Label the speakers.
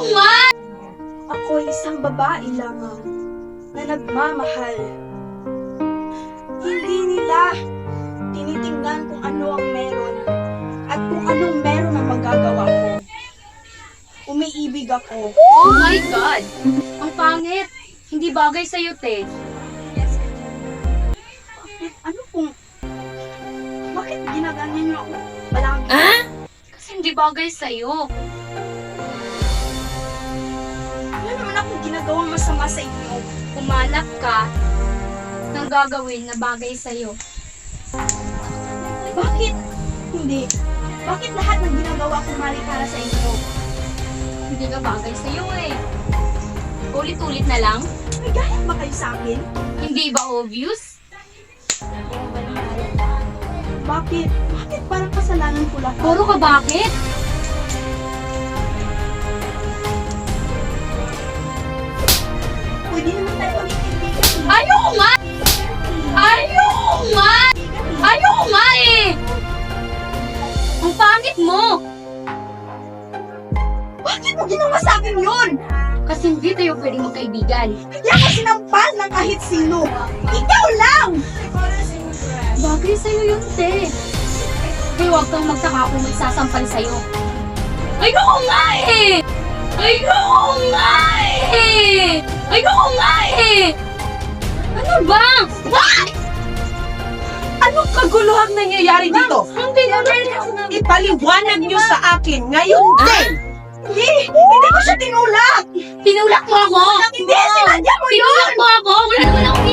Speaker 1: nga!
Speaker 2: Ako'y isang babae lamang na nagmamahal. Hindi nila tinitingnan kung ano ang meron at kung anong meron ang magagawa ko. Umiibig ako.
Speaker 1: Oh my God! Ang pangit! Hindi bagay sa'yo, te.
Speaker 2: Ano kung... Bakit ginaganyan niyo ako? Palagi.
Speaker 1: Kasi hindi bagay sa'yo.
Speaker 2: Wala naman akong ginagawang masama sa inyo.
Speaker 1: Kumalap ka ng gagawin na bagay sa'yo.
Speaker 2: Bakit? Hindi. Bakit lahat ng ginagawa ko mali para sa inyo?
Speaker 1: Hindi ka bagay sa'yo eh. Ulit-ulit na lang?
Speaker 2: May galit ba kayo sa akin?
Speaker 1: Hindi ba obvious?
Speaker 2: Bakit? Bakit parang kasalanan ko lahat?
Speaker 1: Puro ka bakit?
Speaker 2: Pwede naman tayo maging kaibigan.
Speaker 1: Ayoko nga! Ayoko nga! Ayoko nga eh! Ang pangit mo!
Speaker 2: Bakit mo ginawa sa akin yun?
Speaker 1: Kasi hindi tayo pwedeng magkaibigan.
Speaker 2: Kaya ka sinampal ng kahit sino. Ikaw lang!
Speaker 1: Bagay sa'yo yun, te. Kaya huwag kang magtaka kung magsasampal sa'yo. Ayoko nga eh! Ayoko nga eh! Ayoko nga eh! Ano ba? What?
Speaker 3: Anong kaguluhang nangyayari dito?
Speaker 1: Hindi naman.
Speaker 3: Ipaliwanag niyo sa akin ngayon din!
Speaker 2: Hindi ko siya tinulak!
Speaker 1: Tinulak mo ako!
Speaker 2: Hindi, sinadya mo yun!
Speaker 1: Tinulak mo ako! Wala naman akong